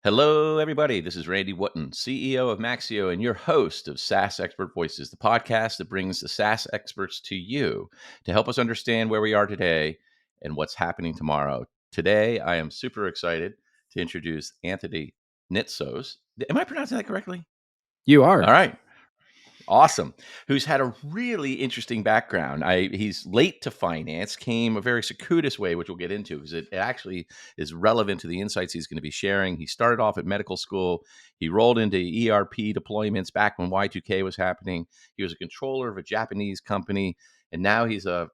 Hello, everybody. This is Randy Wootton, CEO of Maxio, and your host of SaaS Expert Voices, the podcast that brings the SaaS experts to you to help us understand where we are today and what's happening tomorrow. Today, I am super excited to introduce Anthony Nitsos. Am I pronouncing that correctly? You All are. right. Awesome. Who's had a really interesting background. He's late to finance, came a very circuitous way, which we'll get into because it actually is relevant to the insights he's going to be sharing. He started off at medical school. He rolled into ERP deployments back when Y2K was happening. He was a controller of a Japanese company, and now he's a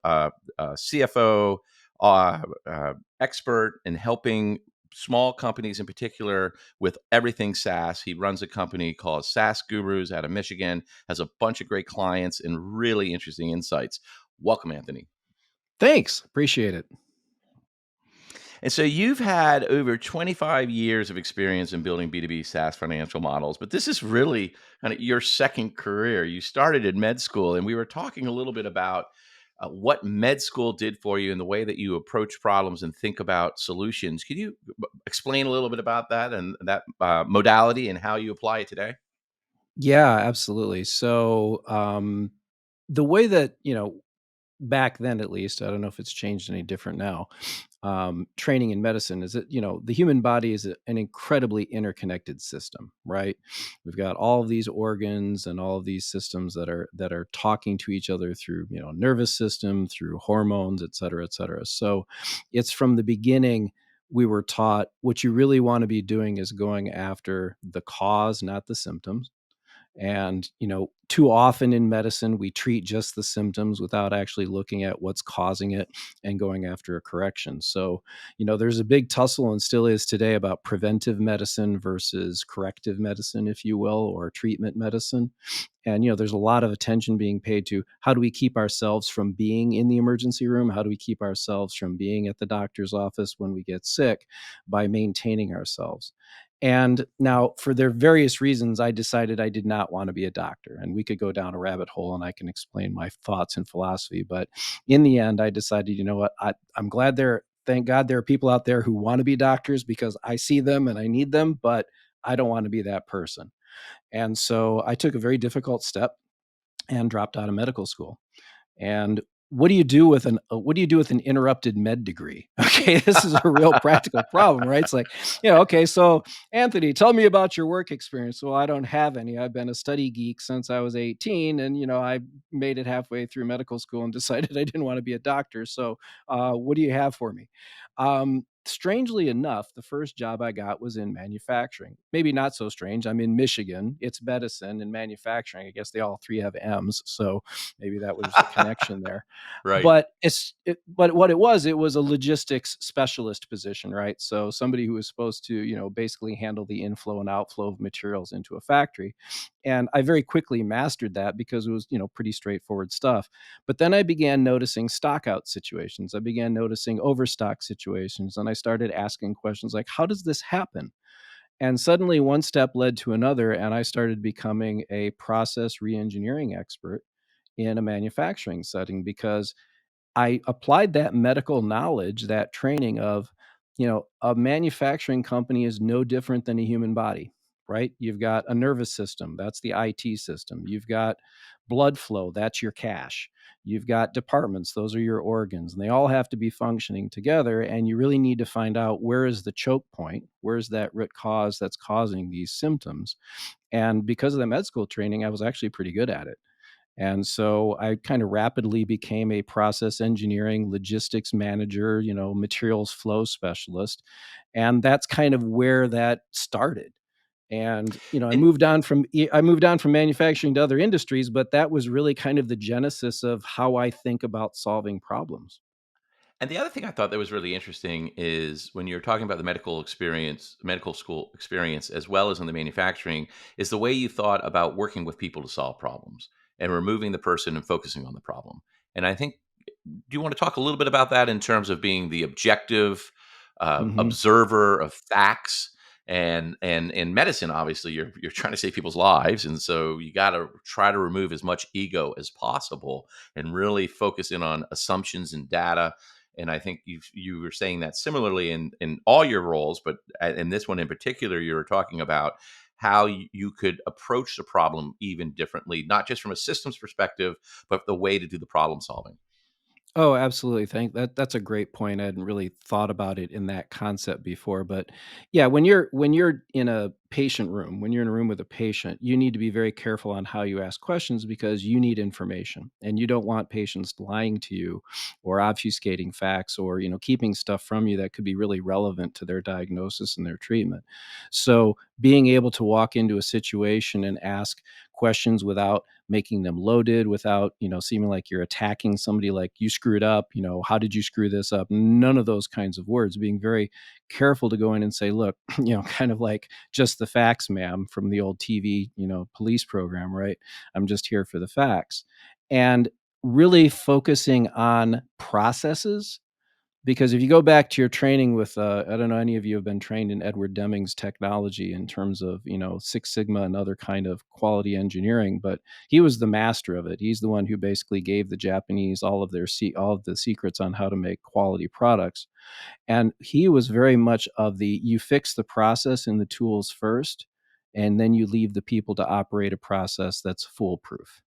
CFO expert in helping small companies in particular with everything SaaS. He runs a company called SaaS Gurus out of Michigan, has a bunch of great clients and really interesting insights. Welcome, Anthony. Thanks. Appreciate it. And so you've had over 25 years of experience in building B2B SaaS financial models, but this is really kind of your second career. You started in med school, and we were talking a little bit about what med school did for you and the way that you approach problems and think about solutions. Could you explain a little bit about that and that modality and how you apply it today? Yeah, absolutely. So, the way that, back then at least, I don't know if it's changed any different now, training in medicine is that, the human body is an incredibly interconnected system, right? We've got all of these organs and all of these systems that are talking to each other through, nervous system, through hormones, et cetera, et cetera. So it's from the beginning we were taught what you really want to be doing is going after the cause, not the symptoms. And, too often in medicine, we treat just the symptoms without actually looking at what's causing it and going after a correction. So, there's a big tussle and still is today about preventive medicine versus corrective medicine, if you will, or treatment medicine. And, there's a lot of attention being paid to how do we keep ourselves from being in the emergency room? How do we keep ourselves from being at the doctor's office when we get sick by maintaining ourselves? And now, for their various reasons, I decided I did not want to be a doctor. And we could go down a rabbit hole and I can explain my thoughts and philosophy. But in the end, I decided, you know what? I'm glad thank God there are people out there who want to be doctors because I see them and I need them, but I don't want to be that person. And so I took a very difficult step and dropped out of medical school. And what do you do with an interrupted med degree? Okay, this is a real practical problem, right? It's like, okay, so Anthony, tell me about your work experience. Well, I don't have any. I've been a study geek since I was 18, and I made it halfway through medical school and decided I didn't want to be a doctor. So, what do you have for me? Strangely enough, the first job I got was in manufacturing. Maybe not so strange. I'm in Michigan. It's medicine and manufacturing. I guess they all three have M's, so maybe that was a connection there. Right. But what it was a logistics specialist position, right? So somebody who was supposed to, basically handle the inflow and outflow of materials into a factory. And I very quickly mastered that because it was, pretty straightforward stuff. But then I began noticing stock out situations. I began noticing overstock situations. And I started asking questions like, how does this happen? And suddenly one step led to another. And I started becoming a process reengineering expert in a manufacturing setting because I applied that medical knowledge, that training of, a manufacturing company is no different than a human body, right? You've got a nervous system, that's the IT system. You've got blood flow, that's your cash. You've got departments, those are your organs, and they all have to be functioning together. And you really need to find out where is the choke point, where's that root cause that's causing these symptoms. And because of the med school training, I was actually pretty good at it. And so I kind of rapidly became a process engineering logistics manager, materials flow specialist. And that's kind of where that started. And And I moved on from manufacturing to other industries, but that was really kind of the genesis of how I think about solving problems. And the other thing I thought that was really interesting is when you're talking about the medical experience, medical school experience, as well as in the manufacturing, is the way you thought about working with people to solve problems and removing the person and focusing on the problem. And I think, do you want to talk a little bit about that in terms of being the objective Mhm. observer of facts? And in medicine, obviously, you're trying to save people's lives, and so you got to try to remove as much ego as possible and really focus in on assumptions and data And I think you were saying that similarly in all your roles, but in this one in particular, you were talking about how you could approach the problem even differently, not just from a systems perspective, but the way to do the problem solving. Oh, absolutely. That's a great point. I hadn't really thought about it in that concept before, but yeah, when you're in a patient room, when you're in a room with a patient, you need to be very careful on how you ask questions because you need information and you don't want patients lying to you or obfuscating facts or, keeping stuff from you that could be really relevant to their diagnosis and their treatment. So, being able to walk into a situation and ask questions without making them loaded, without seeming like you're attacking somebody, like you screwed up, how did you screw this up, none of those kinds of words, being very careful to go in and say, look, kind of like just the facts, ma'am, from the old TV police program, right? I'm just here for the facts. And really focusing on processes, because if you go back to your training with, I don't know, any of you have been trained in Edward Deming's technology in terms of, Six Sigma and other kind of quality engineering, but he was the master of it. He's the one who basically gave the Japanese all of the secrets on how to make quality products. And he was very much of the, you fix the process and the tools first, and then you leave the people to operate a process that's foolproof.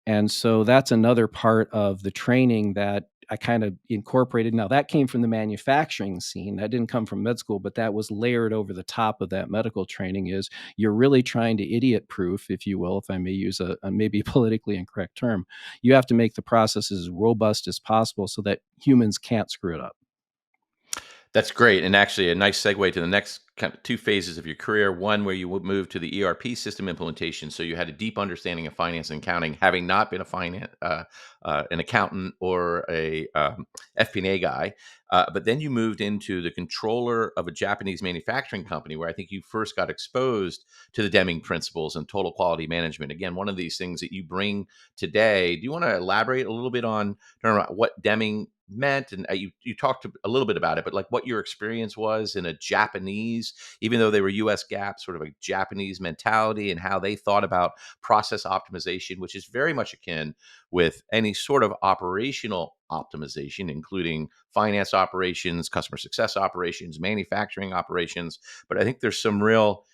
And so that's another part of the training that I kind of incorporated. Now, that came from the manufacturing scene. That didn't come from med school, but that was layered over the top of that medical training. Is you're really trying to idiot proof, if you will, if I may use a maybe politically incorrect term. You have to make the process as robust as possible so that humans can't screw it up. That's great, and actually a nice segue to the next kind of 2 phases of your career. One where you would move to the ERP system implementation, so you had a deep understanding of finance and accounting, having not been a an accountant or a FP&A guy. But then you moved into the controller of a Japanese manufacturing company, where I think you first got exposed to the Deming principles and total quality management. Again, one of these things that you bring today. Do you want to elaborate a little bit on what Deming meant? And you talked a little bit about it, but like what your experience was in a Japanese, even though they were US GAAP, sort of a Japanese mentality, and how they thought about process optimization, which is very much akin with any sort of operational optimization, including finance operations, customer success operations, manufacturing operations. But I think there's some real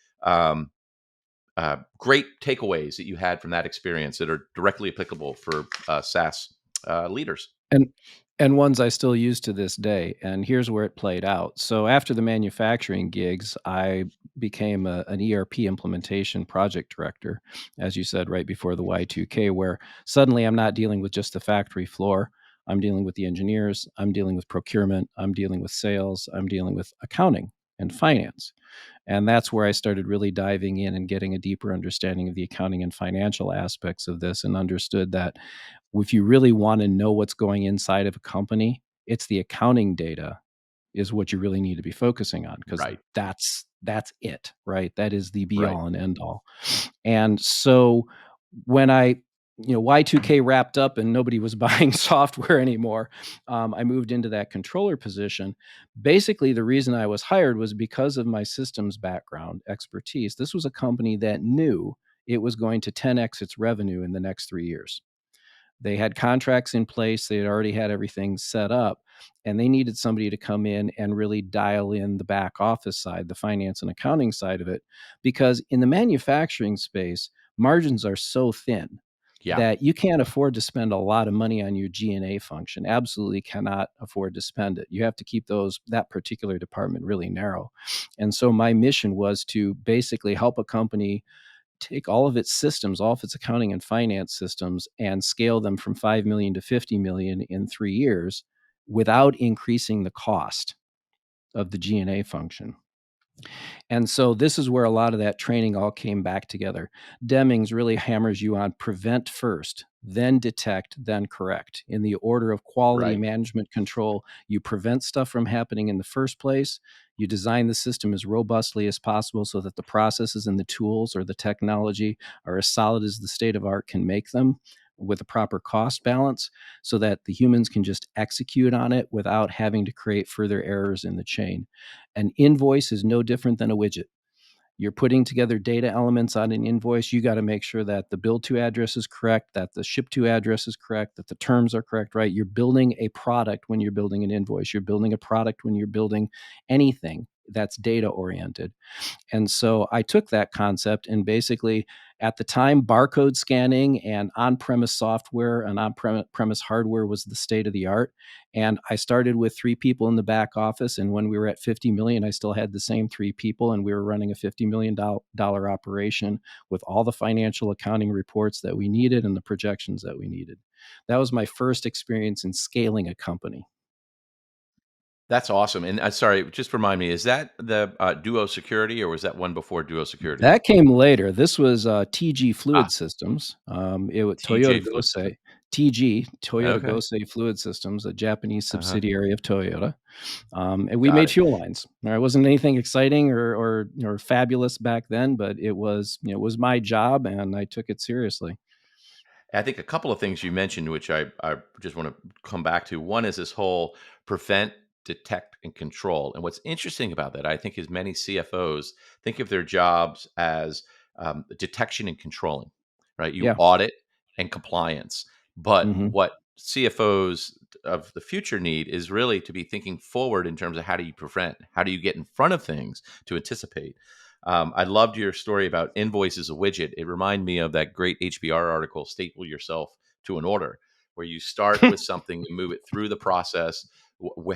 great takeaways that you had from that experience that are directly applicable for SaaS leaders. And ones I still use to this day, and here's where it played out. So after the manufacturing gigs, I became an ERP implementation project director, as you said, right before the Y2K, where suddenly I'm not dealing with just the factory floor. I'm dealing with the engineers, I'm dealing with procurement, I'm dealing with sales, I'm dealing with accounting and finance. And that's where I started really diving in and getting a deeper understanding of the accounting and financial aspects of this, and understood that if you really want to know what's going inside of a company, it's the accounting data is what you really need to be focusing on, because Right, that's it, right? That is the be right. all and end all. And so when Y2K wrapped up and nobody was buying software anymore, I moved into that controller position. Basically, the reason I was hired was because of my systems background expertise. This was a company that knew it was going to 10x its revenue in the next 3 years. They had contracts in place, they had already had everything set up, and they needed somebody to come in and really dial in the back office side, the finance and accounting side of it. Because in the manufacturing space, margins are so thin Yeah. that you can't afford to spend a lot of money on your G&A function. Absolutely cannot afford to spend it. You have to keep that particular department really narrow. And so my mission was to basically help a company take all of its systems, all of its accounting and finance systems, and scale them from 5 million to 50 million in 3 years without increasing the cost of the G&A function. And so this is where a lot of that training all came back together. Demings really hammers you on prevent first, then detect, then correct. In the order of quality Right. management control, you prevent stuff from happening in the first place. You design the system as robustly as possible so that the processes and the tools or the technology are as solid as the state of art can make them, with a proper cost balance, so that the humans can just execute on it without having to create further errors in the chain. An invoice is no different than a widget. You're putting together data elements on an invoice. You got to make sure that the bill to address is correct, that the ship to address is correct, that the terms are correct, right? You're building a product when you're building an invoice. You're building a product when you're building anything that's data oriented. And so I took that concept and basically, at the time, barcode scanning and on premise software and on premise hardware was the state of the art. And I started with 3 people in the back office. And when we were at 50 million, I still had the same 3 people. And we were running a $50 million operation with all the financial accounting reports that we needed and the projections that we needed. That was my first experience in scaling a company. That's awesome. And sorry, just remind me, is that the Duo Security, or was that one before Duo Security? That came later. This was, TG Ah, Fluid Systems. It wa TJ Toyota Fluid System. Gosei TG, Toyota Okay. Gosei Fluid Systems, a Japanese Uh-huh. subsidiary of Toyota, and we Got made it. fuel lines. Now, it wasn't anything exciting or fabulous back then, but it was, it was my job, and I took it seriously. I think a couple of things you mentioned, which I just want to come back to. One is this whole prevent, detect, and control. And what's interesting about that, I think, is many CFOs think of their jobs as detection and controlling, right? You Yeah. audit and compliance. But Mhm. what CFOs of the future need is really to be thinking forward in terms of how do you prevent, how do you get in front of things to anticipate. I loved your story about invoice as a widget. It reminded me of that great HBR article, Staple Yourself to an Order, where you start with something and move it through the process.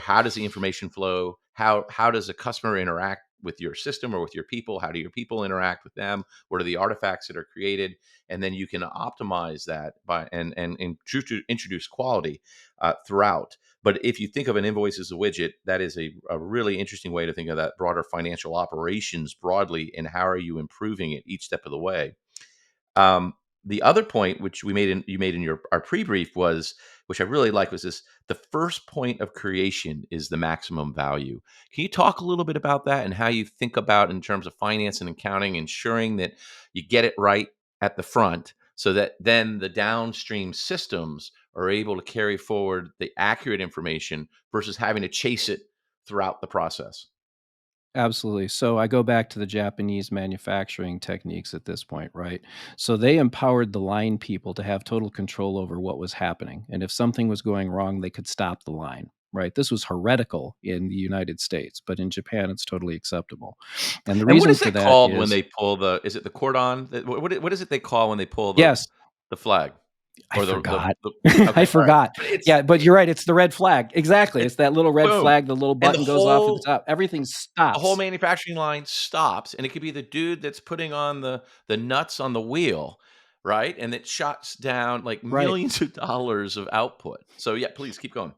How does the information flow? How does a customer interact with your system or with your people? How do your people interact with them? What are the artifacts that are created? And then you can optimize that by and introduce quality throughout. But if you think of an invoice as a widget, that is a really interesting way to think of that broader financial operations broadly, and how are you improving it each step of the way. Um, the other point, which you made in your our pre-brief, was, which I really like, was this: the first point of creation is the maximum value. Can you talk a little bit about that and how you think about, in terms of finance and accounting, ensuring that you get it right at the front, so that then the downstream systems are able to carry forward the accurate information versus having to chase it throughout the process? Absolutely. So I go back to the Japanese manufacturing techniques at this point, right? So they empowered the line people to have total control over what was happening. And if something was going wrong, they could stop the line, right? This was heretical in the United States, but in Japan, it's totally acceptable. And the And what reason is for that that called when is, they pull the, is it the cordon? What is it they call when they pull yes, the flag? I Or forgot. the I okay, all right. forgot. But it's Yeah, but you're right. It's the red flag. Exactly. It's that little red boom, flag. The little and button goes off at the top. Everything the whole stops. manufacturing line stops, and it could be the dude that's putting on the nuts on the wheel, right? And it shuts down, like, Right. millions of dollars of output. So, yeah, please keep going.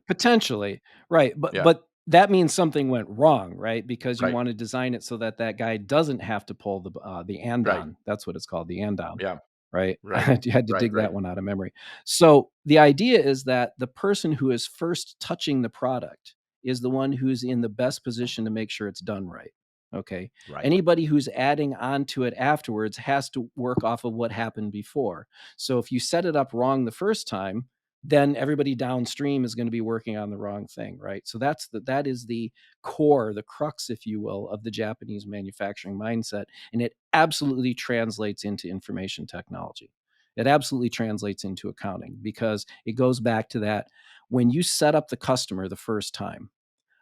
Potentially, right, but Yeah, that means something went wrong, right? Because you right, wanna design it so that that guy doesn't have to pull the right. andon. That's what it's called, the andon, Yeah, right? I right, had to right, dig right. that one out of memory. So, the idea is that the person who is first touching the product is the one who's in the best position to make sure it's done right, okay? Right. Anybody who's adding on to it afterwards has to work off of what happened before. So, if you set it up wrong the first time, then everybody downstream is going to be working on the wrong thing, right? So that is the core, the crux, if you will, of the Japanese manufacturing mindset, and it absolutely translates into information technology. It absolutely translates into accounting because it goes back to that: when you set up the customer the first time.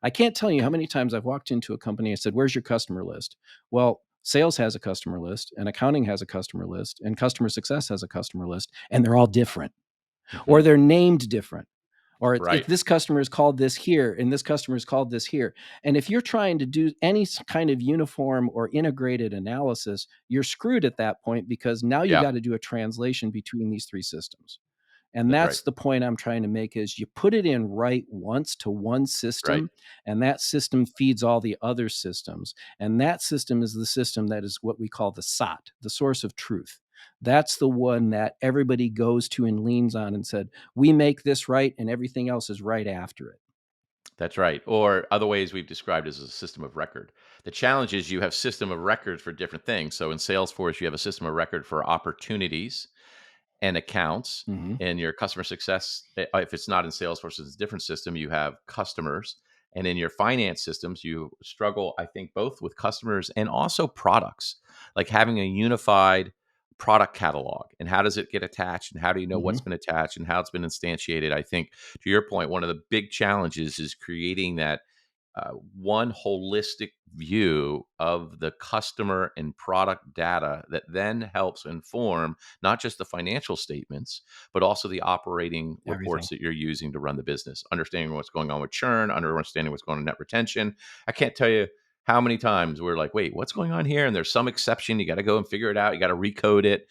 I can't tell you how many times I've walked into a company and said, "Where's your customer list?" Well, sales has a customer list, and accounting has a customer list, and customer success has a customer list, and they're all different, or Mhm. they're named different, or it's Right. this customer is called this here and this customer is called this here. And if you're trying to do any kind of uniform or integrated analysis, you're screwed at that point because now you Yeah, got to do a translation between these three systems. And that's right. that's the point I'm trying to make: is you put it in right once to one Right. system, and that system feeds all the other systems. And that system is the system that is what we call the SOT, the source of truth. That's the one that everybody goes to and leans on and said, we make this right and everything else is right after it. That's right. Or other ways we've described as a system of record. The challenge is you have system of records for different things. So in Salesforce, you have a system of record for opportunities and accounts. Mhm. And your customer success, if it's not in Salesforce, it's a different system. You have customers, And in your finance systems, you struggle, I think, both with customers and also products, like having a unified product catalog and how does it get attached and how do you know what's Mhm. been attached and how it's been instantiated. I think, to your point, one of the big challenges is creating that one holistic view of the customer and product data that then helps inform not just the financial statements, but also the operating reports Everything. that you're using to run the business, understanding what's going on with churn, understanding what's going on with net retention. I can't tell you how many times we're like, wait, what's going on here? And there's some exception. You got to go and figure it out. You got to recode it.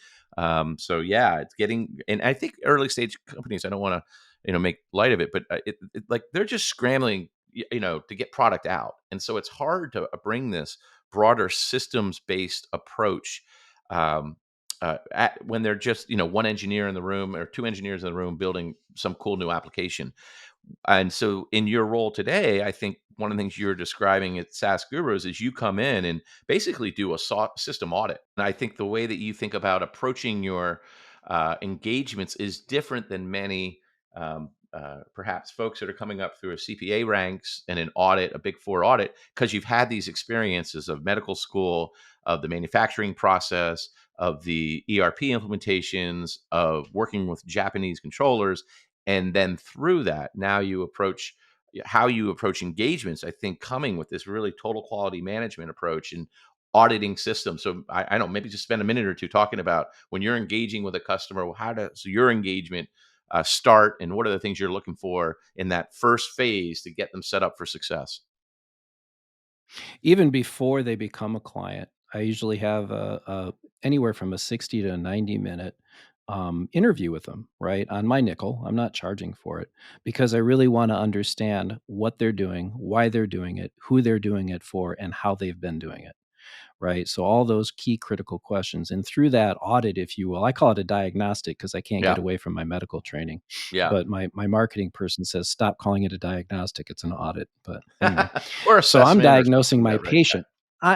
So yeah, it's getting, and I think early stage companies, I don't want to, make light of it, but like they're just scrambling, to get product out. And so it's hard to bring this broader systems based approach when they're just, one engineer in the room or two engineers in the room building some cool new application. And so in your role today, I think one of the things you're describing at SaaS Gurus is you come in and basically do a system audit. And I think the way that you think about approaching your engagements is different than many perhaps folks that are coming up through a CPA ranks and an audit, a big four audit, because you've had these experiences of medical school, of the manufacturing process, of the ERP implementations, of working with Japanese controllers, and then through that now you approach how you approach engagements. I think coming with this really total quality management approach and auditing systems. So I don't, maybe just spend a minute or two talking about when you're engaging with a customer, how does your engagement start, and what are the things you're looking for in that first phase to get them set up for success? Even before they become a client, I usually have a anywhere from a 60 to a 90-minute interview with them, right? On my nickel. I'm not charging for it because I really want to understand what they're doing, why they're doing it, who they're doing it for, and how they've been doing it, right? So all those key critical questions. And through that audit, if you will, I call it a diagnostic because I can't get Yeah, away from my medical training. yeah. But my marketing person says, stop calling it a diagnostic. It's an audit. But anyway, Or so I'm assessment or something diagnosing like my that, right? patient.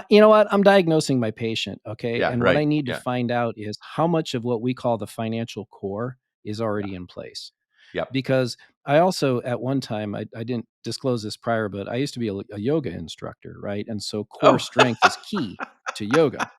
You know what? I'm diagnosing my patient. Okay. Yeah, And what right. I need to Yeah, find out is how much of what we call the financial core is yeah. already in place. Yep. Because I also, at one time, I didn't disclose this prior, but I used to be a yoga instructor, right? And so core Oh, strength is key to yoga.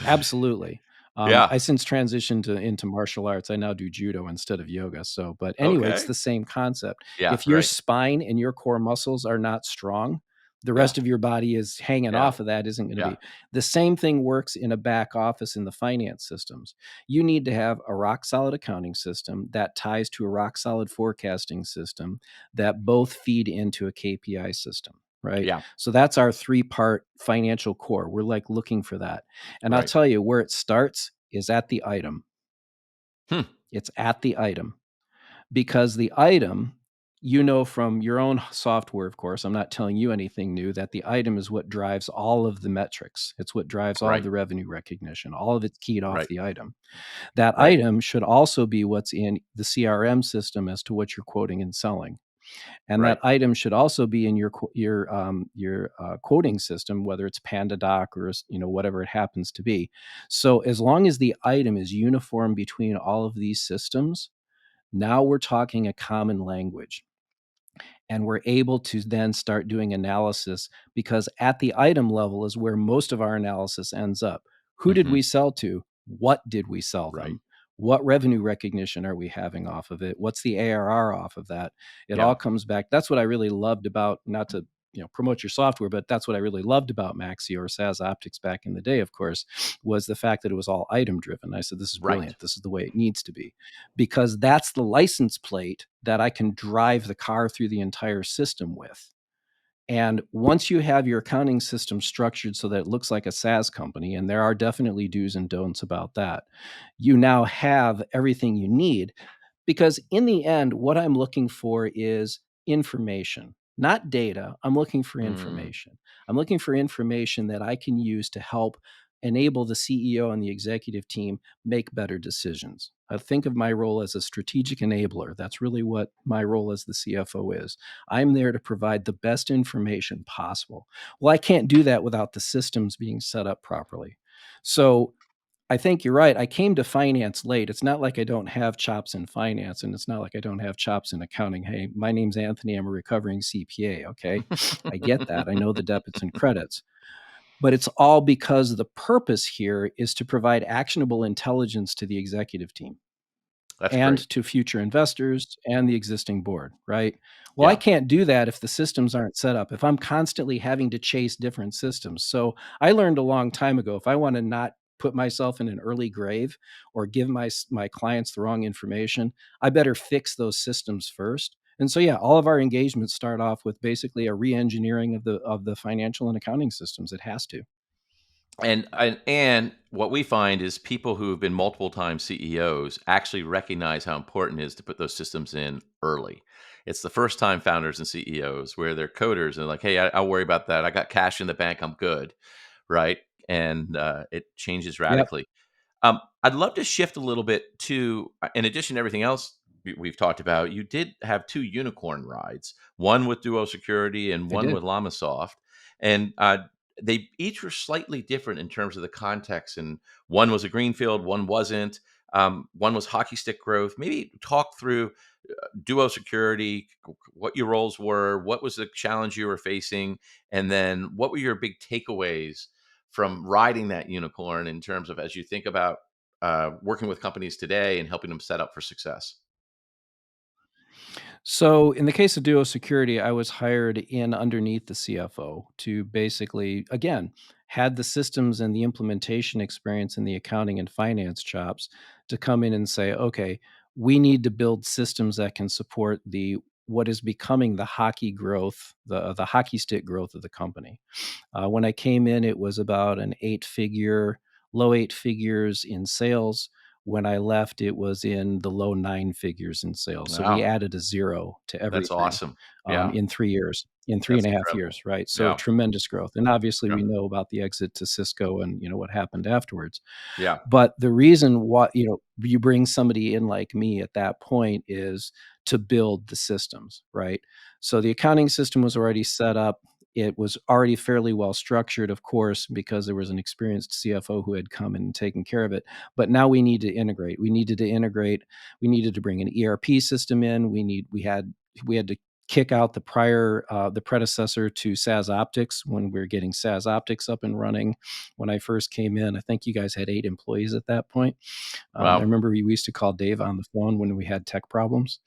Absolutely. yeah. I since transitioned into martial arts. I now do judo instead of yoga. So, but anyway, it's Okay. the same concept. Yeah, If your right. spine and your core muscles are not strong, the Yeah, rest of your body is hanging yeah, off of that, isn't going to yeah, be. The same thing works in a back office in the finance systems. You need to have a rock solid accounting system that ties to a rock solid forecasting system that both feed into a KPI system, right? yeah. So that's our three-part financial core. We're like looking for that. And I'll Right. tell you where it starts is at the item. Hmm. It's at the item because the item, you know from your own software, of course, I'm not telling you anything new, that the item is what drives all of the metrics. It's what drives all of Right. the revenue recognition. All of it's keyed off Right. the item. That Right. item should also be what's in the CRM system as to what you're quoting and selling. And that Right. item should also be in your quoting system, whether it's PandaDoc or whatever it happens to be. So as long as the item is uniform between all of these systems, now we're talking a common language, and we're able to then start doing analysis because at the item level is where most of our analysis ends up. Who did Hmm. we sell to? What did we sell Right. them? What revenue recognition are we having off of it? What's the ARR off of that? It all Yeah. comes back. That's what I really loved about, not to promote your software, but that's what I really loved about Maxio or SaaS Optics back in the day, of course, was the fact that it was all item driven. I said, this is Right. brilliant. This is the way it needs to be, because that's the license plate that I can drive the car through the entire system with. And once you have your accounting system structured so that it looks like a SaaS company, and there are definitely do's and don'ts about that, you now have everything you need. Because in the end, what I'm looking for is information, not data. I'm looking for Mm, information. I'm looking for information that I can use to help enable the CEO and the executive team make better decisions. I think of my role as a strategic enabler. That's really what my role as the CFO is. I'm there to provide the best information possible. Well, I can't do that without the systems being set up properly. So I think you're right. I came to finance late. It's not like I don't have chops in finance, and it's not like I don't have chops in accounting. Hey, my name's Anthony. I'm a recovering CPA. Okay. I get that. I know the debits and credits, but it's all because the purpose here is to provide actionable intelligence to the executive team That's and great. to future investors and the existing board, right? Well, I Yeah. can't do that if the systems aren't set up, if I'm constantly having to chase different systems. So I learned a long time ago, if I want to not put myself in an early grave or give my clients the wrong information, I better fix those systems first. And so yeah, all of our engagements start off with basically a re-engineering of the financial and accounting systems. It has to. And what we find is people who have been multiple time CEOs actually recognize how important it is to put those systems in early. It's the first time founders and CEOs where they're coders and like, hey, I'll worry about that. I got cash in the bank. I'm good. Right. And it changes Yep, radically. I'd love to shift a little bit to, in addition to everything else we've talked about, you did have two unicorn rides, one with Duo Security and I one did. with Lamasoft. And they each were slightly different in terms of the context. And one was a greenfield, one wasn't. One was hockey stick growth. Maybe talk through Duo Security, what your roles were, what was the challenge you were facing, and then what were your big takeaways from riding that unicorn in terms of as you think about working with companies today and helping them set up for success. So in the case of Duo Security, I was hired in underneath the CFO to basically, again, had the systems and the implementation experience in the accounting and finance chops to come in and say, okay, we need to build systems that can support the what is becoming the hockey growth, the hockey stick growth of the company. When I came in, it was about an low eight figures in sales. When I left, it was in the low nine figures in sales. So we Wow, added a zero to that's everything awesome. Yeah, in 3 years, in three that's and a half incredible. years, right? So Yeah, tremendous growth. And obviously, yeah, we know about the exit to Cisco and what happened afterwards. yeah. But the reason why, you bring somebody in like me at that point is to build the systems, right? So the accounting system was already set up. It was already fairly well structured, of course, because there was an experienced CFO who had come in and taken care of it. But now we need to integrate. We needed to integrate. We needed to bring an ERP system in. We had to kick out the predecessor to SaaS Optics when we were getting SaaS Optics up and running. When I first came in, I think you guys had 8 employees at that point. I Wow. remember we used to call Dave on the phone when we had tech problems.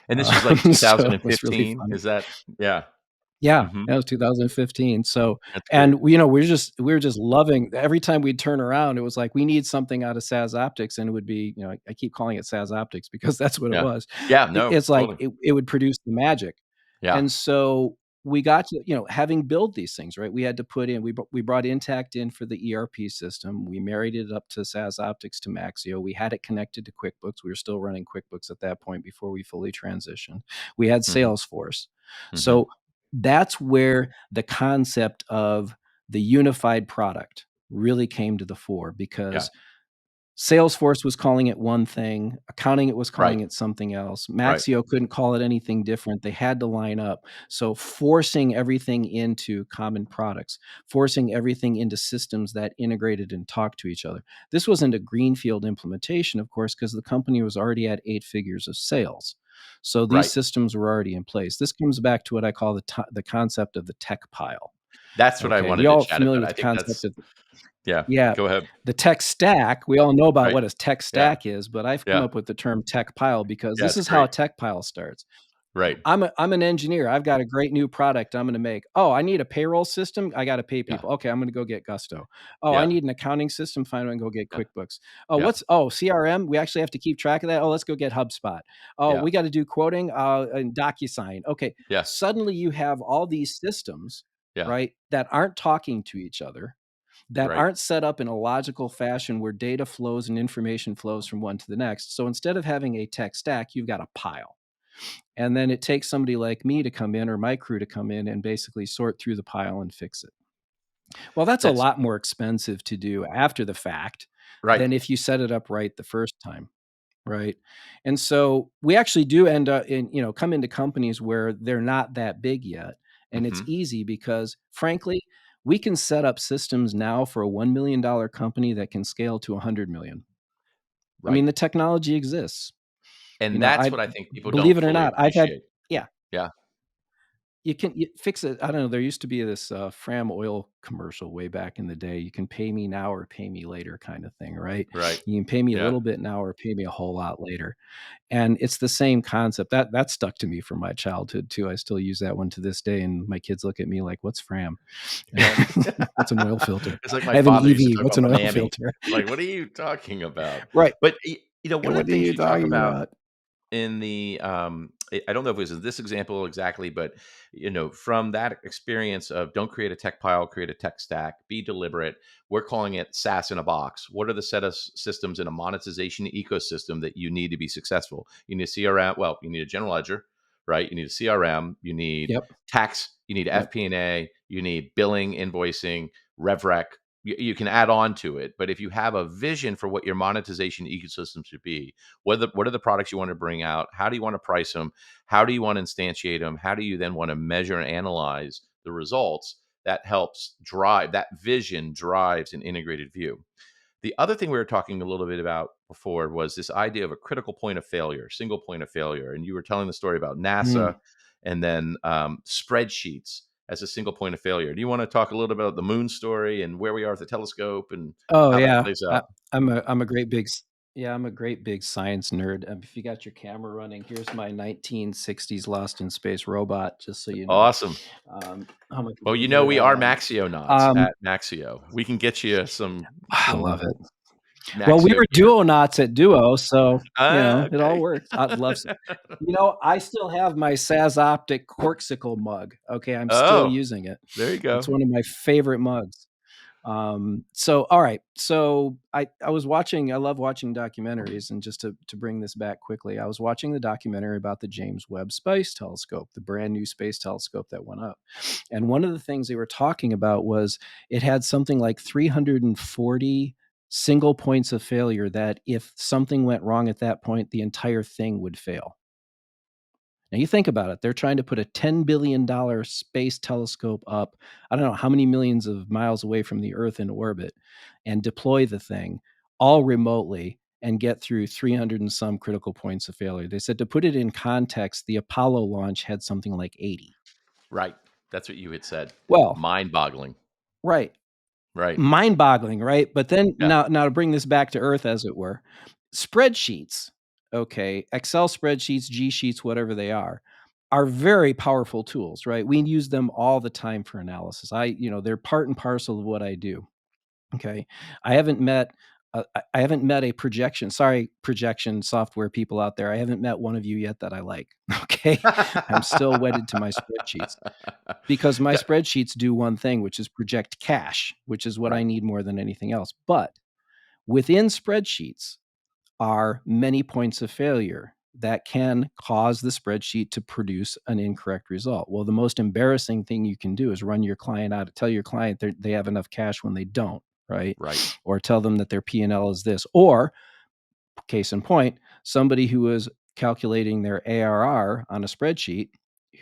And this was like So it was really 2015. funny. Is that? Yeah. Yeah, Hmm. that was 2015. So, That's great. and we were just loving every time we'd turn around, it was like, we need something out of SaaS Optics. And it would be, I keep calling it SaaS Optics because that's what it Yeah. was. Yeah. No. It's like Totally. it would produce the magic. Yeah. And so we got to, having built these things, right? We had to put in, we brought Intact in for the ERP system. We married it up to SaaS Optics to Maxio. We had it connected to QuickBooks. We were still running QuickBooks at that point before we fully transitioned. We had Hmm. Salesforce. Hmm. So that's where the concept of the unified product really came to the fore Yeah. because Salesforce was calling it one thing, accounting it was Right. calling it something else. Right. Maxio couldn't call it anything different. They had to line up. So forcing everything into common products, forcing everything into systems that integrated and talked to each other. This wasn't a greenfield implementation, of course, because the company was already at 8 figures of sales. So these Right. systems were already in place. This comes back to what I call the concept of the tech pile. That's what I Okay, we wanted to all chat familiar about. with I the think concept that's, of yeah. yeah, Go ahead. the tech stack, we all know about Right. what a tech Yeah. stack is, but I've come Yeah. up with the term tech pile because Yeah. this It's is how a great. tech pile starts. Right. I'm an engineer. I've got a great new product I'm gonna make. Oh, I need a payroll system. I gotta pay Yeah. people. Okay, I'm gonna go get Gusto. Oh, I Yeah. need an accounting system. Fine, I'm gonna go get Yeah. QuickBooks. Oh, Yeah. CRM? We actually have to keep track of that. Oh, let's go get HubSpot. Oh, Yeah. we got to do quoting and DocuSign. Okay, Yeah. suddenly you have all these systems, Yeah. right, that aren't talking to each other, that Right. aren't set up in a logical fashion where data flows and information flows from one to the next. So instead of having a tech stack, you've got a pile. And then it takes somebody like me to come in or my crew to come in and basically sort through the pile and fix it. Well, that's a That's lot more expensive to do after the fact right. than if you set it up right the first time. Right. And so we actually do end up come into companies where they're not that big yet. And it's Hmm. easy because frankly, We can set up systems now for a $1 million company that can scale to 100 million. I Right. mean, the technology exists. And that's I what I think people don't believe it or fully not, I've had appreciate. yeah, Yeah. you fix it. I don't know. There used to be this Fram oil commercial way back in the day. You can pay me now or pay me later, kind of thing, right? Right. You can pay me a Yeah. little bit now or pay me a whole lot later. And it's the same concept. That stuck to me from my childhood too. I still use that one to this day, and my kids look at me like, "What's Fram? Yeah. What's an oil filter? It's like my I have an father used to EV. talk What's about an the oil mammy. filter?" Like, what are you talking about? Right. But, one And of what the are things you you talk talking about about? in the I don't know if it was in this example exactly, but from that experience of don't create a tech pile, create a tech stack, be deliberate. We're calling it SaaS in a box. What are the set of systems in a monetization ecosystem that you need to be successful? You need a CRM. Well, you need a general ledger, right? You need a CRM. You need Yep. tax. You need Yep. FP&A. You need billing, invoicing, RevRec. You can add on to it, but if you have a vision for what your monetization ecosystem should be, what are the products you want to bring out? How do you want to price them? How do you want to instantiate them? How do you then want to measure and analyze the results? That helps drive that vision, drives an integrated view. The other thing we were talking a little bit about before was this idea of a critical point of failure, single point of failure. And you were telling the story about NASA Mm. and then spreadsheets as a single point of failure. Do you want to talk a little bit about the moon story and where we are at the telescope and Oh, how that yeah. plays out? I'm a great big s yeah, I'm a great big science nerd. If you got your camera running, here's my 1960s Lost in Space robot, just so you know, Awesome. how much of Well, a nerd we I are am. Maxio knots Um, at Maxio. We can get you some I love some it. Well, we Maxio were gear. duo-knots at Duo, so, it all Okay. works. I'd love s I still have my SAS Optic Corksicle mug, okay? I'm still Oh, using it. there you It's go. one of my favorite mugs. So all right. So I was watching, I love watching documentaries, and just to bring this back quickly, I was watching the documentary about the James Webb Space Telescope, the brand new space telescope that went up. And one of the things they were talking about was it had something like 340 single points of failure that if something went wrong at that point, the entire thing would fail. Now you think about it, they're trying to put a $10 billion space telescope up, I don't know how many millions of miles away from the Earth in orbit, and deploy the thing all remotely and get through 300 and some critical points of failure. They said, to put it in context, the Apollo launch had something like 80. Right. That's what you had said. Well, Mind-boggling. right. Right. Mind-boggling, right? But then Yeah. now to bring this back to earth, as it were, spreadsheets, okay, Excel spreadsheets, G sheets, whatever they are very powerful tools, right? We use them all the time for analysis. They're part and parcel of what I do. Okay. I haven't met I haven't met a projection software people out there. I haven't met one of you yet that I like. Okay. I'm still wedded to my spreadsheets, because my Yeah. spreadsheets do one thing, which is project cash, which is what I Right. need more than anything else. But within spreadsheets are many points of failure that can cause the spreadsheet to produce an incorrect result. Well, the most embarrassing thing you can do is run your client out, tell your client they have enough cash when they don't, right? Right. Or tell them that their P&L is this. Or, case in point, somebody who was calculating their ARR on a spreadsheet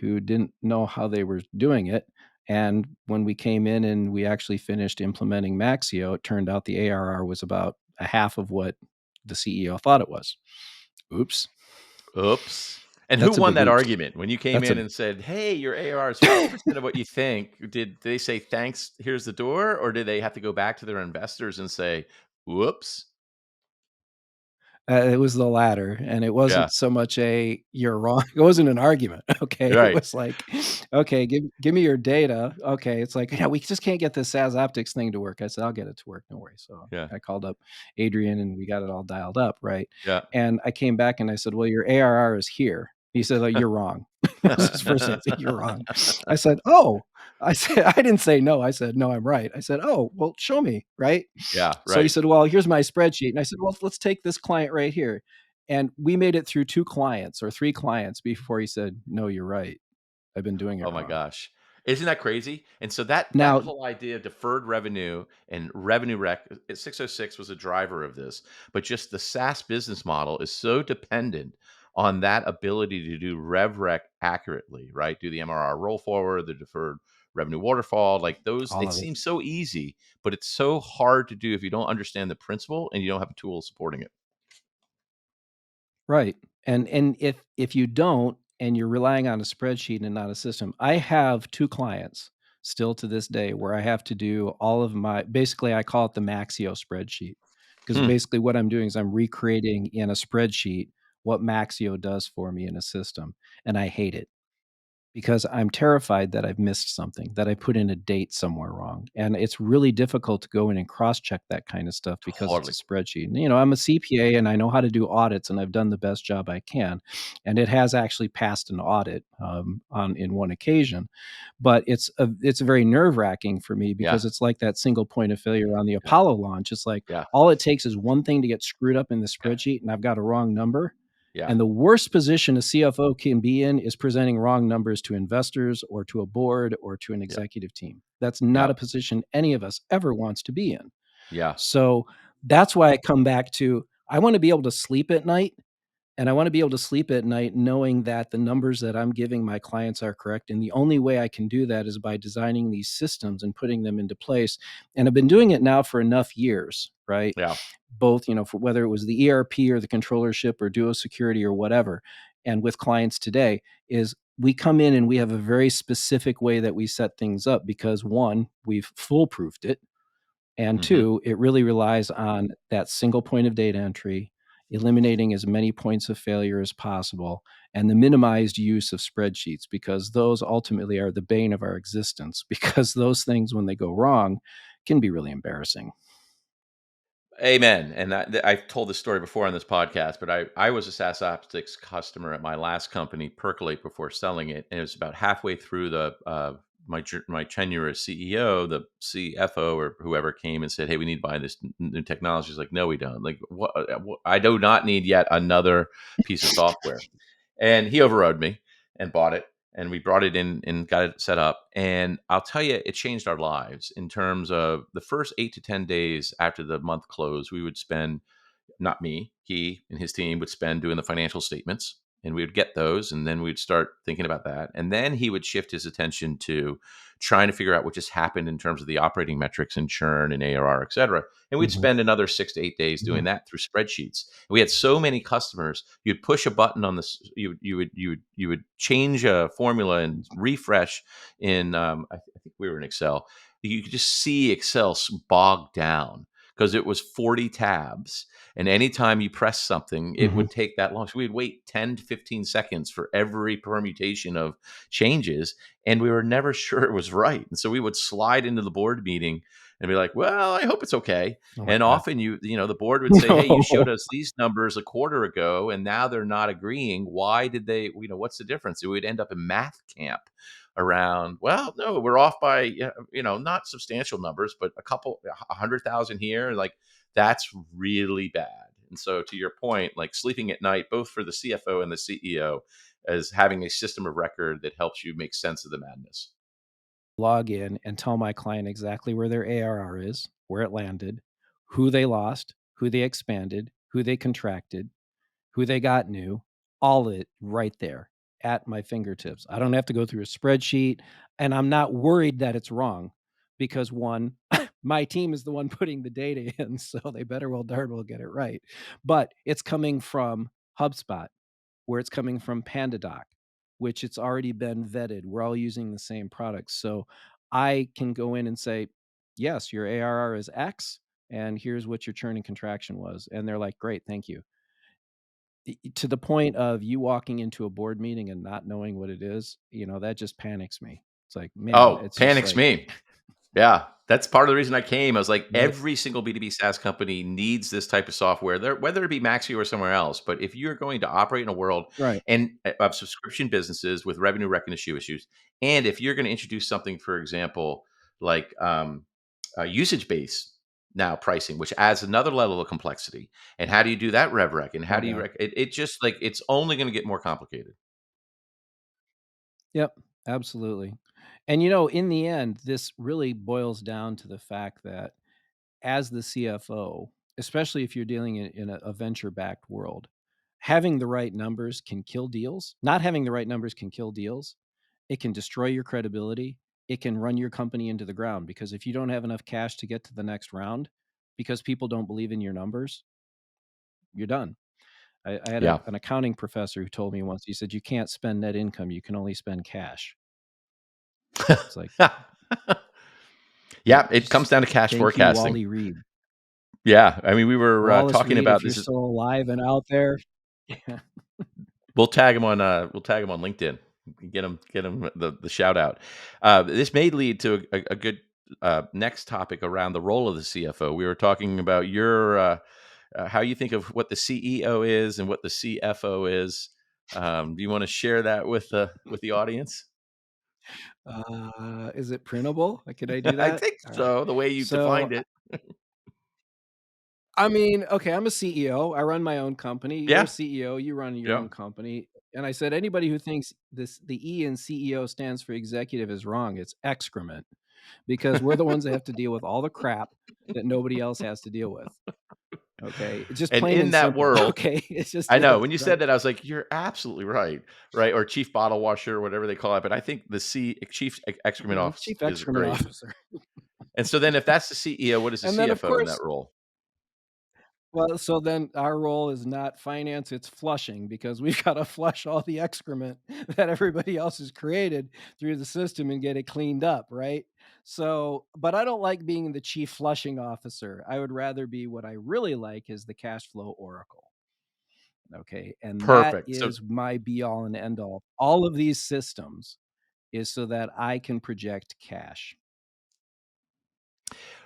who didn't know how they were doing it. And when we came in and we actually finished implementing Maxio, it turned out the ARR was about a half of what the CEO thought it was. Oops. Oops. And who That's a won big that oops. argument? When you came That's a in and said, "Hey, your ARR is 50% of what you think," did they say, "Thanks, here's the door," or did they have to go back to their investors and say, "Whoops"? It was the latter, and it Yeah. wasn't so much a "you're wrong." It wasn't an argument, okay? It Right. was like, "Okay, give me your data." Okay, it's like, "Yeah, we just can't get this SAS Optics thing to work." I said, "I'll get it to work, no worries." So Yeah. I called up Adrian, and we got it all dialed up, right? Yeah. And I came back and I said, "Well, your ARR is here." He said, "Oh, you're wrong." That was his first answer, "You're wrong." I said, "Oh." I said I didn't say no, I said, "No, I'm right." I said, "Oh, well, show me," right? Yeah, So he right. said, "Well, here's my spreadsheet." And I said, "Well, let's take this client right here." And we made it through 2 clients or 3 clients before he said, "No, you're right. I've been doing it Oh my wrong." gosh. Isn't that crazy? And so that Now whole idea of deferred revenue and revenue rec 606 was a driver of this, but just the SaaS business model is so dependent on that ability to do rev rec accurately, right? Do the MRR roll forward, the deferred revenue waterfall, like those, All it of it. seems so easy, but it's so hard to do if you don't understand the principle and you don't have a tool supporting it. Right. And if you don't and you're relying on a spreadsheet and not a system, I have 2 clients still to this day where I have to do all of my basically, I call it the Maxio spreadsheet, because Hmm. basically what I'm doing is I'm recreating in a spreadsheet what Maxio does for me in a system, and I hate it. Because I'm terrified that I've missed something, that I put in a date somewhere wrong, and it's really difficult to go in and cross-check that kind of stuff because it's a Totally. spreadsheet, and, I'm a CPA and I know how to do audits, and I've done the best job I can, and it has actually passed an audit, on in one occasion, but it's very nerve-wracking for me Yeah. because it's like that single point of failure on the Yeah. Apollo launch. It's like, Yeah. all it takes is one thing to get screwed up in the Yeah. spreadsheet, and I've got a wrong number, Yeah. and the worst position a CFO can be in is presenting wrong numbers to investors or to a board or to an Yeah. executive team. That's not Yeah. a position any of us ever wants to be in. Yeah. So that's why I come back to I want to be able to sleep at night, and I want to be able to sleep at night knowing that the numbers that I'm giving my clients are correct. And the only way I can do that is by designing these systems and putting them into place. And I've been doing it now for enough years, right? Yeah. Both, for whether it was the ERP or the controllership or duo security or whatever. And with clients today, is we come in and we have a very specific way that we set things up because one, we've foolproofed it, and Hmm. two, it really relies on that single point of data entry, eliminating as many points of failure as possible, and the minimized use of spreadsheets because those ultimately are the bane of our existence because those things, when they go wrong, can be really embarrassing. Amen. And I've told this story before on this podcast, but I was a SaaS Optics customer at my last company, Percolate, before selling it, and it was about halfway through my tenure as CEO. The CFO or whoever came and said, "Hey, we need to buy this new technology." He's like, "No, we don't. Like, what? I do not need yet another piece of software." And he overrode me and bought it, and we brought it in and got it set up, and I'll tell you, it changed our lives in terms of the first 8 to 10 days after the month closed. We would spend, not me, he and his team would spend doing the financial statements, and we would get those, and then we'd start thinking about that, and then he would shift his attention to trying to figure out what just happened in terms of the operating metrics and churn and ARR, et cetera. And we'd Mhm, spend another 6 to 8 days doing mhm, that through spreadsheets. We had so many customers. You'd push a button on this. You would change a formula and refresh in. I think we were in Excel. You could just see Excel bogged down because it was 40 tabs, and anytime you press something, it mhm. would take that long. So we'd wait 10 to 15 seconds for every permutation of changes, and we were never sure it was right. And so we would slide into the board meeting and be like, "Well, I hope it's okay." Oh my And god. often the board would say, "Hey, you showed No. us these numbers a quarter ago, and now they're not agreeing. Why did they? What's the difference?" So we'd end up in math camp around. Well, no, we're off by not substantial numbers, but a 100,000 here. Like that's really bad. And so, to your point, like sleeping at night, both for the CFO and the CEO, as having a system of record that helps you make sense of the madness. Log in and tell my client exactly where their ARR is, where it landed, who they lost, who they expanded, who they contracted, who they got new, all of it right there at my fingertips. I don't have to go through a spreadsheet, and I'm not worried that it's wrong because one, my team is the one putting the data in, so they better well darn well get it right. But it's coming from HubSpot, where it's coming from PandaDoc, which it's already been vetted. We're all using the same products. So I can go in and say, yes, your ARR is X, and here's what your churn and contraction was. And they're like, great, thank you. To the point of you walking into a board meeting and not knowing what it is, that just panics me. It's like, man, Oh, it's just panics like, me. Yeah, that's part of the reason I came. I was like, right, every single B2B SaaS company needs this type of software, there, whether it be Maxio or somewhere else. But if you're going to operate in a world right, of subscription businesses with revenue recognition issues, and if you're going to introduce something, for example, like usage based now pricing, which adds another level of complexity, and how do you do that rev rec, and how oh do you God. it just like it's only going to get more complicated. Yep, absolutely. And in the end, this really boils down to the fact that as the CFO, especially if you're dealing in a venture backed world, having the right numbers can kill deals. Not having the right numbers can kill deals. It can destroy your credibility. It can run your company into the ground because if you don't have enough cash to get to the next round because people don't believe in your numbers, you're done. I had Yeah. an accounting professor who told me once, he said, you can't spend net income, you can only spend cash. It's like, Yeah, it comes just down to cash thank you, forecasting. Wally Reed. Yeah, I mean, we were, Wallace talking Reed, about if you're this is still alive and out there. Yeah. we'll tag him on LinkedIn. Get him the shout out. This may lead to a good, next topic around the role of the CFO. We were talking about your, how you think of what the CEO is and what the CFO is. Do you wanna share that with the audience? Is it printable? Could I do I that? think All right. so, the way you So, defined it. I mean, okay, I'm a CEO. I run my own company. You're a Yeah, CEO. You run your yeah. own company. And I said, anybody who thinks the E in CEO stands for executive is wrong. It's excrement because we're the ones that have to deal with all the crap that nobody else has to deal with. Okay. It's just And plain in and that simple. world Okay. It just I know, is. when you Right. said that, I was like, "You're absolutely right," right? Or chief bottle washer, or whatever they call it, but I think the chief excrement Mhm. office Chief is excrement great. officer. And so then if that's the CEO, what is the And then, of CFO in that course, role? well, so then our role is not finance, it's flushing because we've got to flush all the excrement that everybody else has created through the system and get it cleaned up, right? So, but I don't like being the chief flushing officer. I would rather be what I really like is the cash flow oracle. Okay. And that Perfect. So is my be all and end all. All of these systems is so that I can project cash.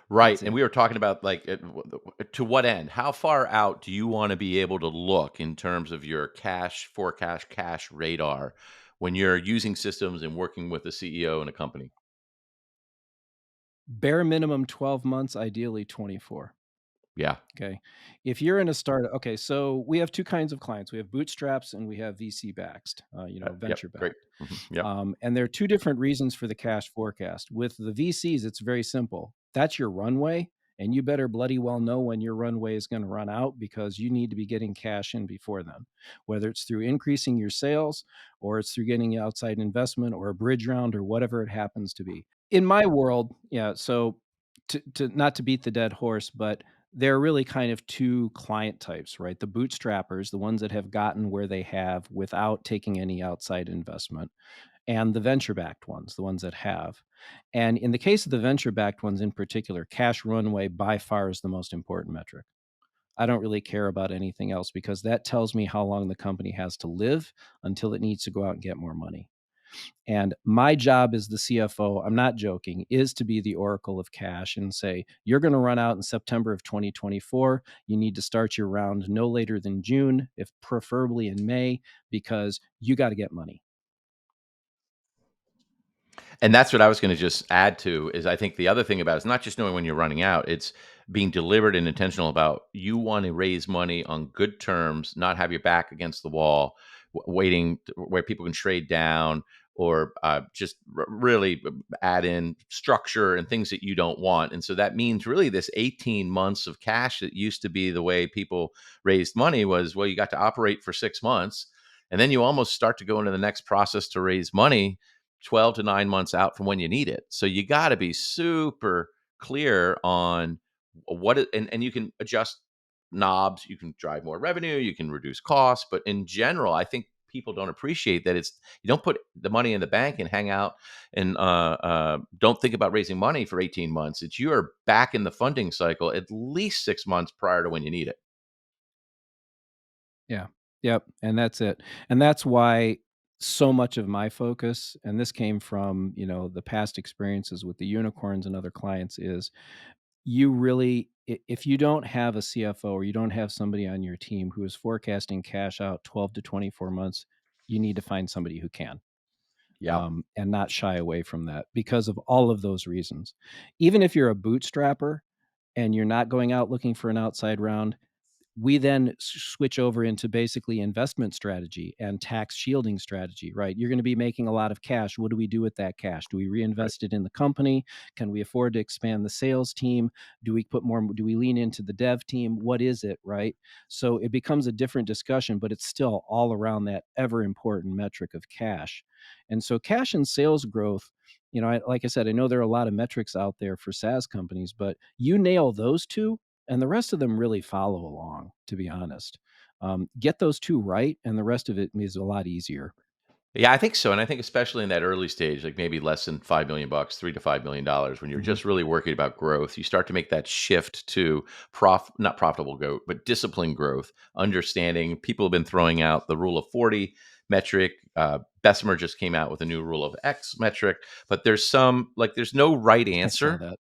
right, That's and it. we were talking about, like, to what end? How far out do you wanna be able to look in terms of your cash forecast, cash radar when you're using systems and working with a CEO in a company? Bare minimum 12 months, ideally 24. Yeah. Okay. If you're in a startup, okay, so we have two kinds of clients. We have bootstraps and we have VC backed, Yep, venture great. backed. Yep. And there are two different reasons for the cash forecast. With the VCs, it's very simple. That's your runway, and you better bloody well know when your runway is going to run out because you need to be getting cash in before then, whether it's through increasing your sales or it's through getting outside investment or a bridge round or whatever it happens to be. In my world, yeah. So to not to beat the dead horse, but there are really kind of two client types, right? The bootstrappers, the ones that have gotten where they have without taking any outside investment, and the venture backed ones, the ones that have. And in the case of the venture backed ones in particular, cash runway by far is the most important metric. I don't really care about anything else because that tells me how long the company has to live until it needs to go out and get more money. And my job as the CFO, I'm not joking, is to be the oracle of cash and say, you're going to run out in September of 2024. You need to start your round no later than June, if preferably in May, because you got to get money. And that's what I was gonna just add to is I think the other thing about it is not just knowing when you're running out, it's being deliberate and intentional about you wanna raise money on good terms, not have your back against the wall, waiting where people can trade down or, just really add in structure and things that you don't want, and so that means really this 18 months of cash that used to be the way people raised money was, well, you got to operate for 6 months, and then you almost start to go into the next process to raise money 12 to 9 months out from when you need it. So you got to be super clear on what it, and you can adjust knobs, you can drive more revenue, you can reduce costs, but in general, I think people don't appreciate that it's you don't put the money in the bank and hang out and don't think about raising money for 18 months. It's you are back in the funding cycle at least 6 months prior to when you need it. Yeah. Yep. And that's it. And that's why so much of my focus, and this came from, the past experiences with the unicorns and other clients, is you really if you don't have a CFO or you don't have somebody on your team who is forecasting cash out 12 to 24 months, you need to find somebody who can, Yeah. and not shy away from that because of all of those reasons. Even if you're a bootstrapper and you're not going out looking for an outside round, We then switch over into basically investment strategy and tax shielding strategy, right? You're going to be making a lot of cash. What do we do with that cash? Do we Right. reinvest it in the company? Can we afford to expand the sales team? Do we lean into the dev team? What is it, right? So it becomes a different discussion, but it's still all around that ever important metric of cash. And so cash and sales growth, like I said, I know there are a lot of metrics out there for SaaS companies, but you nail those two, and the rest of them really follow along, to be honest. Get those two right, and the rest of it is a lot easier. Yeah, I think so, and I think especially in that early stage, like maybe less than $5 million, $3 to $5 million, when you're Mhm. just really worried about growth, you start to make that shift to not profitable growth, but disciplined growth. Understanding people have been throwing out the rule of 40 metric. Bessemer just came out with a new rule of X metric, but there's no right I saw answer. that.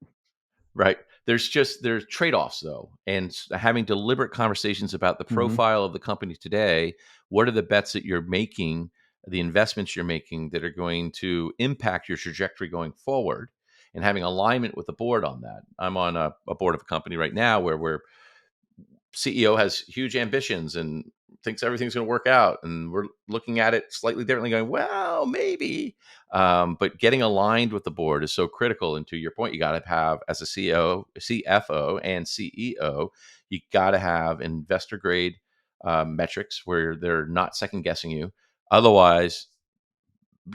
Right. There's trade-offs though, and having deliberate conversations about the Mhm. profile of the company today. What are the bets that you're making, the investments you're making that are going to impact your trajectory going forward, and having alignment with the board on that. I'm on a board of a company right now where we're CEO has huge ambitions and thinks everything's going to work out, and we're looking at it slightly differently, going, "Well, maybe." But getting aligned with the board is so critical. And to your point, you got to have as a CEO, CFO, and CEO, you got to have investor grade metrics where they're not second guessing you. Otherwise,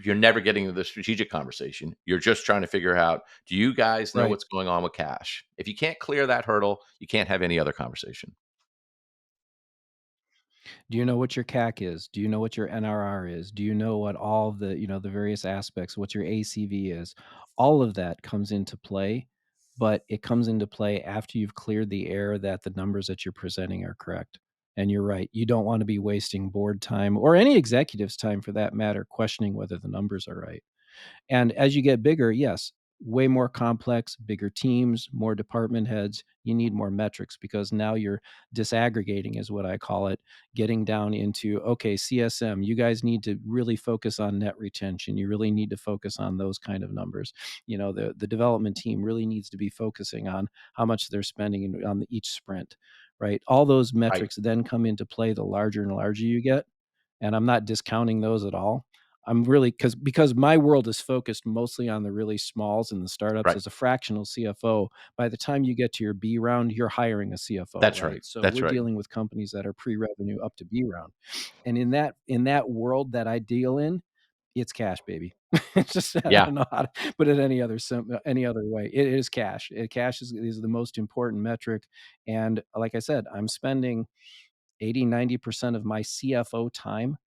you're never getting to the strategic conversation. You're just trying to figure out, do you guys know Right. what's going on with cash? If you can't clear that hurdle, you can't have any other conversation. Do you know what your CAC is? Do you know what your NRR is? Do you know what all the, the various aspects, what your ACV is? All of that comes into play, but it comes into play after you've cleared the air that the numbers that you're presenting are correct. And you're right. You don't want to be wasting board time or any executive's time for that matter, questioning whether the numbers are right. And as you get bigger, yes, way more complex, bigger teams, more department heads, you need more metrics because now you're disaggregating, is what I call it, getting down into, okay, CSM, you guys need to really focus on net retention. You really need to focus on those kind of numbers. The development team really needs to be focusing on how much they're spending on each sprint, right? All those Right. metrics then come into play the larger and larger you get, and I'm not discounting those at all. I'm really because my world is focused mostly on the really smalls and the startups. Right. As a fractional CFO, by the time you get to your B round, you're hiring a CFO, That's right. right? So That's we're right. dealing with companies that are pre-revenue up to B round. And in that world that I deal in, it's cash, baby. It's just I Yeah. don't know how to put it any other way. It is cash. Cash is the most important metric. And like I said, I'm spending 80-90% of my CFO time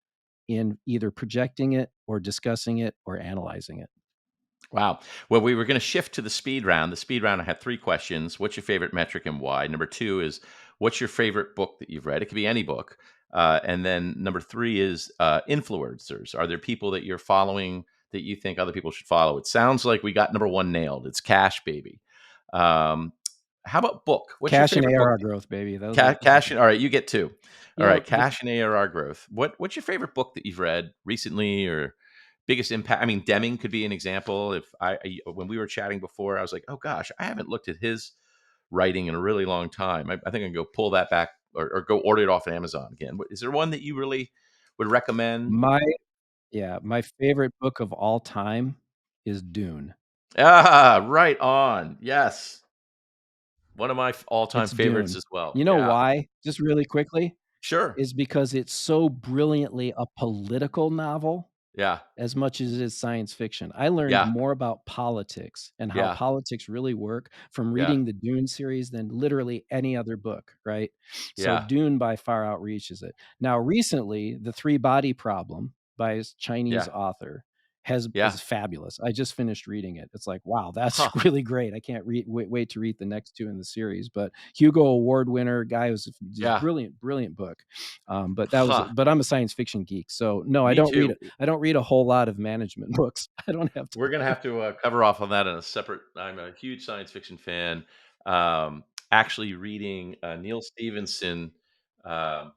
in either projecting it or discussing it or analyzing it. Wow. Well, we were going to shift to the speed round. The speed round, I had three questions. What's your favorite metric and why? Number two is, what's your favorite book that you've read? It could be any book. And then number three is influencers. Are there people that you're following that you think other people should follow? It sounds like we got number one nailed. It's cash, baby. Um, how about book? What's your Cash and favorite book? ARR growth, baby. Those are Cash. All right, you get two. you All right, know, cash and ARR growth. What's your favorite book that you've read recently, or biggest impact? I mean, Deming could be an example. If when we were chatting before, I was like, oh gosh, I haven't looked at his writing in a really long time. I think I can go pull that back, or go order it off Amazon again. Is there one that you really would recommend? my my favorite book of all time is Dune. Ah, right on. Yes, one of my all-time It's favorites Dune. as well. You know Yeah, why? Just really quickly, sure. is because it's so brilliantly a political novel Yeah, as much as it is science fiction. I learned yeah, more about politics and how yeah, politics really work from yeah, reading the Dune series than literally any other book, right? So yeah, Dune by far outreaches it. Now, recently, The Three Body Problem by a Chinese yeah, author yeah. is fabulous. I just finished reading it. It's like, wow, that's Huh. really great. I can't wait to read the next two in the series. But Hugo Award winner, guy was just Yeah. brilliant book. But Huh. but I'm a science fiction geek, so no, Me too. I don't read a whole lot of management books. I don't have We're gonna time. have to cover off on that in a separate. I'm a huge science fiction fan. Actually, reading Neil Stevenson, um,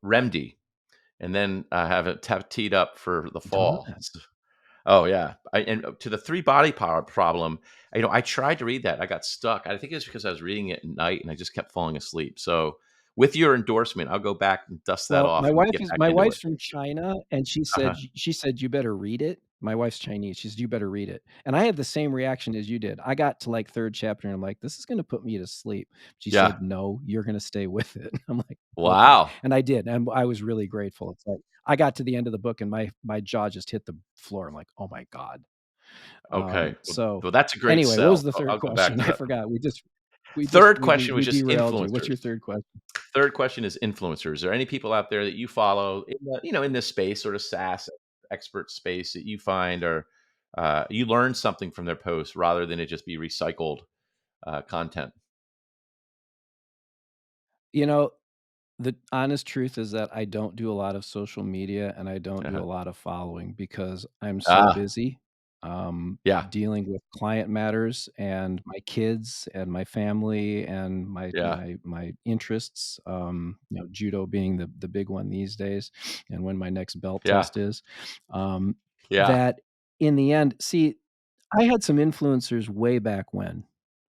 Remedy, and then I have it teed up for the Done fall. that. Oh, yeah. To the 3 body power problem, I tried to read that. I got stuck. I think it's because I was reading it at night and I just kept falling asleep. So, with your endorsement, I'll go back and dust that Well, off and get back my into it. wife's from China, and Uh-huh. she said, "You better read it." My wife's Chinese. She said, "You better read it." And I had the same reaction as you did. I got to, like, 3rd chapter, and I'm like, "This is gonna put me to sleep." She Yeah. said, "No, you're gonna stay with it." I'm like, "Okay." Wow. And I did, and I was really grateful. It's like, I got to the end of the book, and my jaw just hit the floor. I'm like, "Oh my god." Okay. So, Well, that's a great anyway, what was sell. the I'll 3rd I'll go back question? to I that. forgot. Third question was We just derailed you. What's influencers. your 3rd question? Third question is influencers. Are there any people out there that you follow in in this space, sort of SaaS expert space that you find are you learn something from their posts rather than it just be recycled content? You know, the honest truth is that I don't do a lot of social media and I don't do Uh-huh. a lot of following because I'm so Ah, busy, yeah, dealing with client matters and my kids and my family and yeah, my interests, judo being the big one these days, and when my next belt yeah, test is, um, yeah. that in the end see, I had some influencers way back when,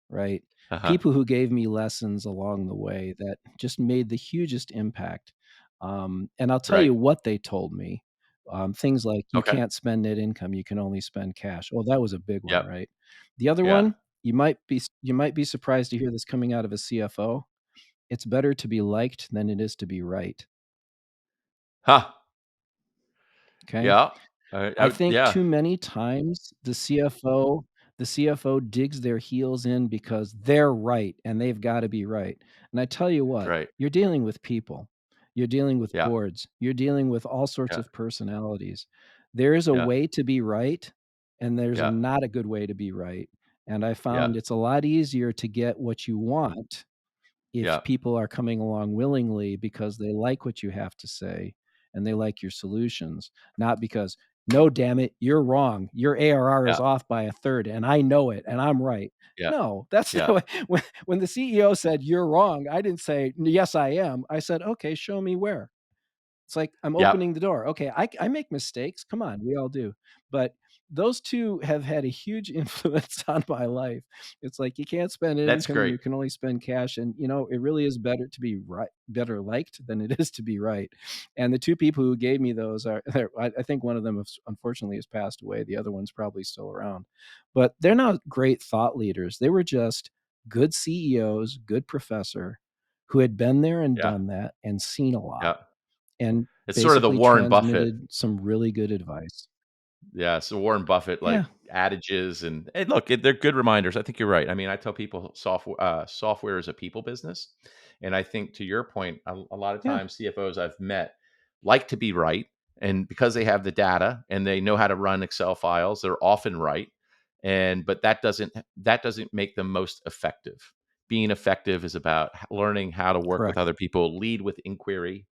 right? Uh-huh. People who gave me lessons along the way that just made the hugest impact. And I'll tell Right. you what they told me. Things like you Okay. can't spend net income, you can only spend cash. Oh, that was a big one, Yep. right? The other Yeah. one, you might be surprised to hear this coming out of a CFO. It's better to be liked than it is to be right. Huh. Okay. Yeah. I think Yeah. too many times the CFO digs their heels in because they're right and they've gotta be right. And I tell you what, Right. you're dealing with people. You're dealing with Yeah. boards. You're dealing with all sorts Yeah. of personalities. There is a Yeah. way to be right, and there's a Yeah. not a good way to be right. And I Yeah. found it's a lot easier to get what you want if Yeah. people are coming along willingly because they like what you have to say and they like your solutions, not because, "No, damn it, you're wrong. Your ARR is Yeah. off by a third, and I know it, and I'm right." Yeah. No, that's not Yeah. what when the CEO said, "You're wrong," I didn't say, "Yes, I am." I said, "Okay, show me where." It's like I'm Yeah. opening the door. Okay, I make mistakes. Come on, we all do. But those 2 have had a huge influence on my life. It's like you can't spend an That's income and great. you can only spend cash. And it really is better to be right, better liked than it is to be right. And the 2 people who gave me those I think one of them unfortunately has passed away. The other one's probably still around. But they're not great thought leaders. They were just good CEOs, good professor who had been there and Yeah. done that and seen a lot Yeah. and It's sort of the basically Warren Buffett. transmitted some really good advice. Yeah, so Warren Buffett, like, Yeah, adages and look, they're good reminders. I think you're right. I mean, I tell people software is a people business, and I think to your point, a lot of yeah, times CFOs I've met like to be right, and because they have the data and they know how to run Excel files, they're often right, but that doesn't make them most effective. Being effective is about learning how to work with correct. other people, lead with inquiry,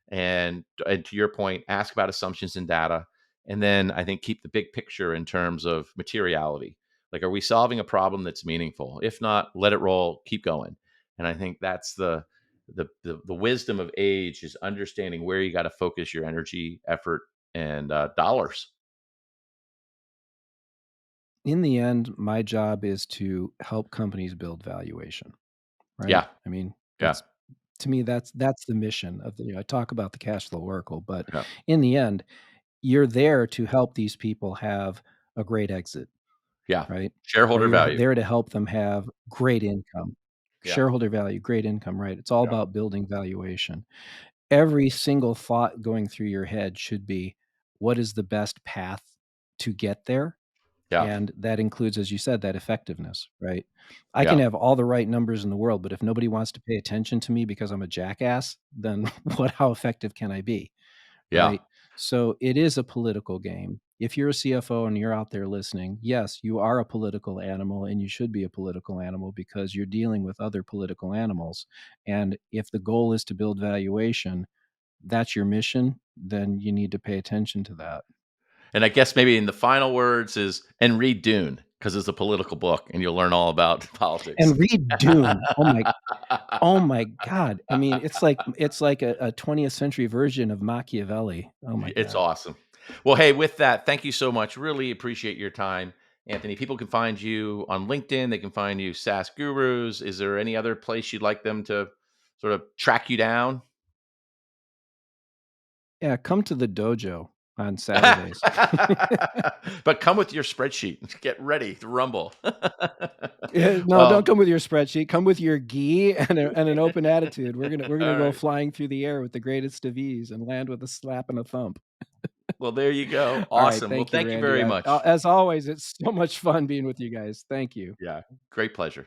and to your point, ask about assumptions and data, and then I think keep the big picture in terms of materiality. Like, are we solving a problem that's meaningful? If not, let it roll, keep going. And I think that's the wisdom of age is understanding where you got to focus your energy, effort, and dollars. In the end, my job is to help companies build valuation, right? Yeah, I mean, yeah, that's to me, that's the mission of I talk about the cash flow oracle, but yeah, in the end, you're there to help these people have a great exit, yeah. right? Or Shareholder you're value. there to help them have great income, Yeah, shareholder value, great income, right? It's all yeah, about building valuation. Every single thought going through your head should be, what is the best path to get there? yeah, And that includes, as you said, that effectiveness, right? I can yeah, have all the right numbers in the world, but if nobody wants to pay attention to me because I'm a jackass, then how effective can I be? yeah. Right? So it is a political game. If you're a CFO and you're out there listening, yes, you are a political animal and you should be a political animal because you're dealing with other political animals. And if the goal is to build valuation, that's your mission, then you need to pay attention to that. And I guess maybe in the final words is and read Dune because it's a political book and you'll learn all about politics. And read Dune. Oh my god. I mean, it's like a 20th century version of Machiavelli. Oh my It's god. awesome. Well, hey, with that, thank you so much. Really appreciate your time, Anthony. People can find you on LinkedIn. They can find you SaaS Gurus. Is there any other place you'd like them to sort of track you down? Yeah, come to the dojo on Saturdays. But come with your spreadsheet. Get ready to rumble. No, don't Well, come with your spreadsheet. Come with your gi and an open attitude. We're gonna all go right. flying through the air with the greatest of ease and land with a slap and a thump. Well, there you go. All right, Awesome. Well, thank you, thank you Randy. very much. As always, it's so much fun being with you guys. Thank you. Yeah, great pleasure.